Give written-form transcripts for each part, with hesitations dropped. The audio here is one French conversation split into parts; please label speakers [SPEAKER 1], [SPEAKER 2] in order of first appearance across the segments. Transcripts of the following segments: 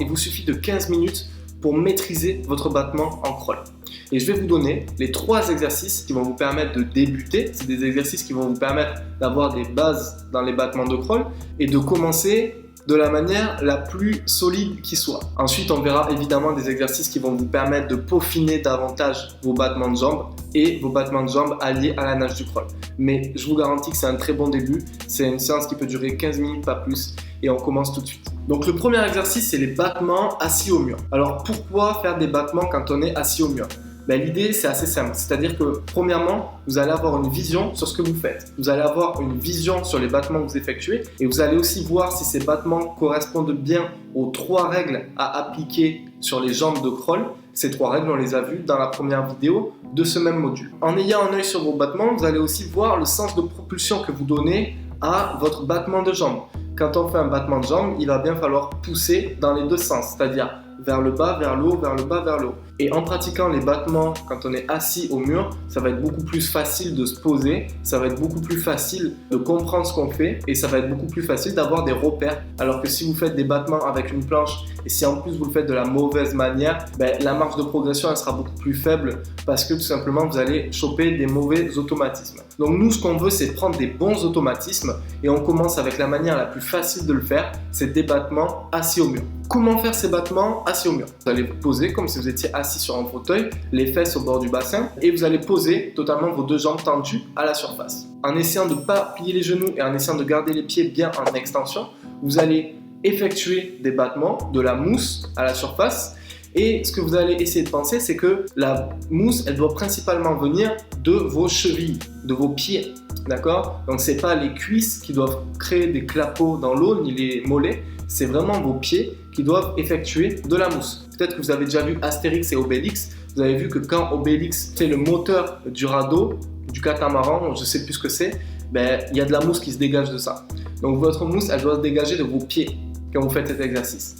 [SPEAKER 1] Il vous suffit de 15 minutes pour maîtriser votre battement en crawl. Et je vais vous donner les 3 exercices qui vont vous permettre de débuter. C'est des exercices qui vont vous permettre d'avoir des bases dans les battements de crawl et de commencer de la manière la plus solide qui soit. Ensuite, on verra évidemment des exercices qui vont vous permettre de peaufiner davantage vos battements de jambes et vos battements de jambes alliés à la nage du crawl. Mais je vous garantis que c'est un très bon début. C'est une séance qui peut durer 15 minutes, pas plus. Et on commence tout de suite. Donc le premier exercice, c'est les battements assis au mur. Alors pourquoi faire des battements quand on est assis au mur ? L'idée, c'est assez simple. C'est-à-dire que, premièrement, vous allez avoir une vision sur ce que vous faites. Vous allez avoir une vision sur les battements que vous effectuez et vous allez aussi voir si ces battements correspondent bien aux 3 règles à appliquer sur les jambes de crawl. Ces 3 règles, on les a vues dans la première vidéo de ce même module. En ayant un œil sur vos battements, vous allez aussi voir le sens de propulsion que vous donnez à votre battement de jambes. Quand on fait un battement de jambes, il va bien falloir pousser dans les 2 sens, c'est-à-dire vers le bas, vers le haut, vers le bas, vers le haut. Et en pratiquant les battements quand on est assis au mur, ça va être beaucoup plus facile de se poser, ça va être beaucoup plus facile de comprendre ce qu'on fait et ça va être beaucoup plus facile d'avoir des repères. Alors que si vous faites des battements avec une planche et si en plus vous le faites de la mauvaise manière, la marge de progression elle sera beaucoup plus faible parce que tout simplement vous allez choper des mauvais automatismes. Donc nous ce qu'on veut c'est prendre des bons automatismes et on commence avec la manière la plus facile de le faire, c'est des battements assis au mur. Comment faire ces battements assis au mur ? Vous allez vous poser comme si vous étiez assis sur un fauteuil, les fesses au bord du bassin et vous allez poser totalement vos 2 jambes tendues à la surface. En essayant de ne pas plier les genoux et en essayant de garder les pieds bien en extension, vous allez effectuer des battements, de la mousse à la surface. Et ce que vous allez essayer de penser, c'est que la mousse, elle doit principalement venir de vos chevilles, de vos pieds. D'accord ? Donc ce n'est pas les cuisses qui doivent créer des clapots dans l'eau, ni les mollets. C'est vraiment vos pieds qui doivent effectuer de la mousse. Peut-être que vous avez déjà vu Astérix et Obélix. Vous avez vu que quand Obélix fait le moteur du radeau, du catamaran, je ne sais plus ce que c'est, il y a de la mousse qui se dégage de ça. Donc votre mousse, elle doit se dégager de vos pieds quand vous faites cet exercice.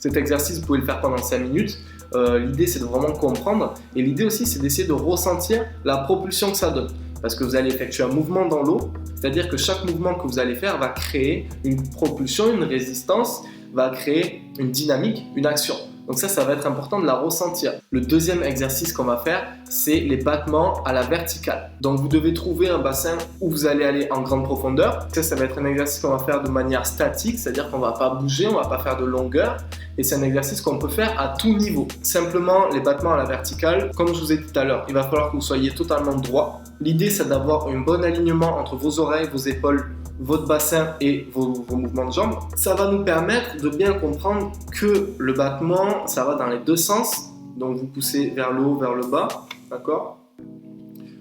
[SPEAKER 1] Cet exercice, vous pouvez le faire pendant 5 minutes. L'idée, c'est de vraiment comprendre. Et l'idée aussi, c'est d'essayer de ressentir la propulsion que ça donne. Parce que vous allez effectuer un mouvement dans l'eau, c'est-à-dire que chaque mouvement que vous allez faire va créer une propulsion, une résistance, va créer une dynamique, une action. Donc ça va être important de la ressentir. Le deuxième exercice qu'on va faire, c'est les battements à la verticale. Donc vous devez trouver un bassin où vous allez aller en grande profondeur. Ça va être un exercice qu'on va faire de manière statique, c'est-à-dire qu'on ne va pas bouger, on ne va pas faire de longueur. Et c'est un exercice qu'on peut faire à tout niveau. Simplement, les battements à la verticale, comme je vous ai dit tout à l'heure, il va falloir que vous soyez totalement droit. L'idée, c'est d'avoir un bon alignement entre vos oreilles, vos épaules, votre bassin et vos mouvements de jambes. Ça va nous permettre de bien comprendre que le battement, ça va dans les 2 sens. Donc vous poussez vers le haut, vers le bas, d'accord ?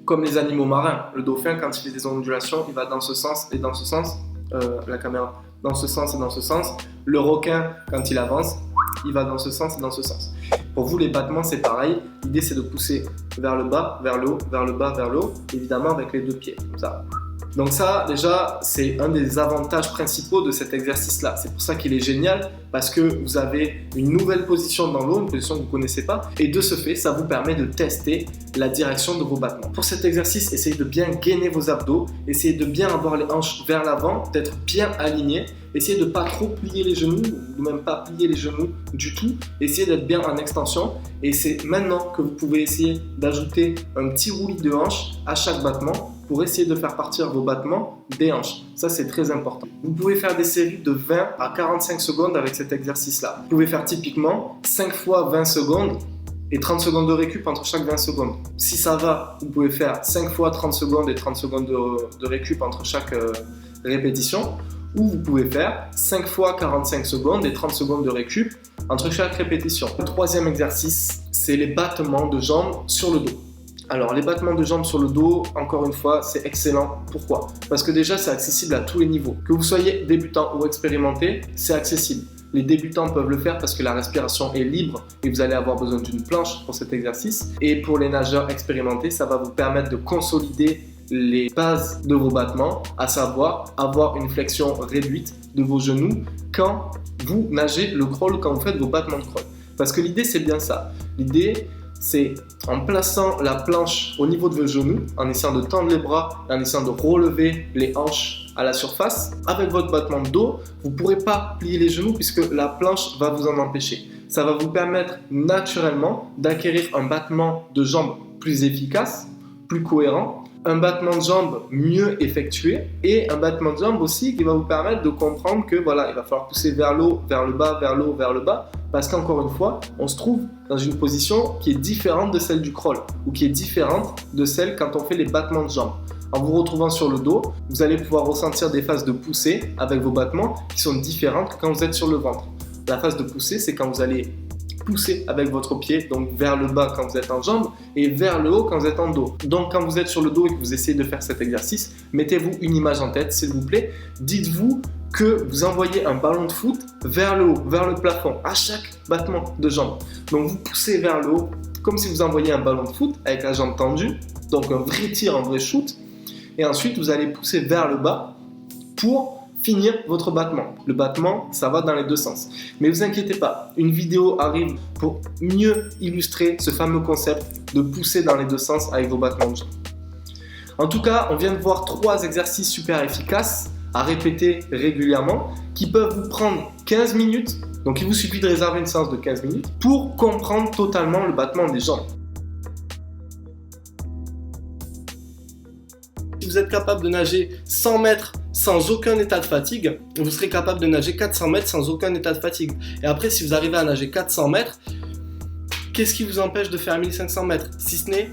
[SPEAKER 1] Comme les animaux marins. Le dauphin, quand il fait des ondulations, il va dans ce sens et dans ce sens. La caméra, dans ce sens et dans ce sens. Le requin, quand il avance, il va dans ce sens et dans ce sens. Pour vous, les battements, c'est pareil. L'idée, c'est de pousser vers le bas, vers le haut, vers le bas, vers le haut, évidemment avec les 2 pieds, comme ça. Donc ça, déjà, c'est un des avantages principaux de cet exercice-là. C'est pour ça qu'il est génial, parce que vous avez une nouvelle position dans l'eau, une position que vous ne connaissez pas, et de ce fait, ça vous permet de tester la direction de vos battements. Pour cet exercice, essayez de bien gainer vos abdos, essayez de bien avoir les hanches vers l'avant, d'être bien aligné, essayez de ne pas trop plier les genoux, ou même pas plier les genoux du tout, essayez d'être bien en extension, et c'est maintenant que vous pouvez essayer d'ajouter un petit roulis de hanche à chaque battement, pour essayer de faire partir vos battements des hanches. Ça, c'est très important. Vous pouvez faire des séries de 20 à 45 secondes avec cet exercice-là. Vous pouvez faire typiquement 5 fois 20 secondes et 30 secondes de récup entre chaque 20 secondes. Si ça va, vous pouvez faire 5 fois 30 secondes et 30 secondes de récup entre chaque répétition. Ou vous pouvez faire 5 fois 45 secondes et 30 secondes de récup entre chaque répétition. Le troisième exercice, c'est les battements de jambes sur le dos. Alors, les battements de jambes sur le dos, encore une fois, c'est excellent. Pourquoi ? Parce que déjà, c'est accessible à tous les niveaux. Que vous soyez débutant ou expérimenté, c'est accessible. Les débutants peuvent le faire parce que la respiration est libre et vous allez avoir besoin d'une planche pour cet exercice. Et pour les nageurs expérimentés, ça va vous permettre de consolider les bases de vos battements, à savoir avoir une flexion réduite de vos genoux quand vous nagez le crawl, quand vous faites vos battements de crawl. Parce que l'idée, c'est bien ça. L'idée, c'est en plaçant la planche au niveau de vos genoux, en essayant de tendre les bras, en essayant de relever les hanches à la surface. Avec votre battement de dos, vous ne pourrez pas plier les genoux puisque la planche va vous en empêcher. Ça va vous permettre naturellement d'acquérir un battement de jambes plus efficace, plus cohérent, un battement de jambes mieux effectué et un battement de jambes aussi qui va vous permettre de comprendre que voilà, il va falloir pousser vers le haut, vers le bas, vers le haut, vers le bas, parce qu'encore une fois, on se trouve dans une position qui est différente de celle du crawl ou qui est différente de celle quand on fait les battements de jambes. En vous retrouvant sur le dos, vous allez pouvoir ressentir des phases de poussée avec vos battements qui sont différentes que quand vous êtes sur le ventre. La phase de poussée, c'est quand vous allez pousser avec votre pied, donc vers le bas quand vous êtes en jambes et vers le haut quand vous êtes en dos. Donc quand vous êtes sur le dos et que vous essayez de faire cet exercice, mettez-vous une image en tête, s'il vous plaît. Dites-vous que vous envoyez un ballon de foot vers le haut, vers le plafond, à chaque battement de jambe. Donc vous poussez vers le haut comme si vous envoyiez un ballon de foot avec la jambe tendue, donc un vrai tir, un vrai shoot. Et ensuite, vous allez pousser vers le bas pour finir votre battement. Le battement, ça va dans les deux sens. Mais vous inquiétez pas, une vidéo arrive pour mieux illustrer ce fameux concept de pousser dans les deux sens avec vos battements de jambes. En tout cas, on vient de voir 3 exercices super efficaces à répéter régulièrement qui peuvent vous prendre 15 minutes. Donc, il vous suffit de réserver une séance de 15 minutes pour comprendre totalement le battement des jambes. Si vous êtes capable de nager 100 mètres sans aucun état de fatigue, vous serez capable de nager 400 mètres sans aucun état de fatigue. Et après, si vous arrivez à nager 400 mètres, qu'est-ce qui vous empêche de faire 1500 mètres? Si ce n'est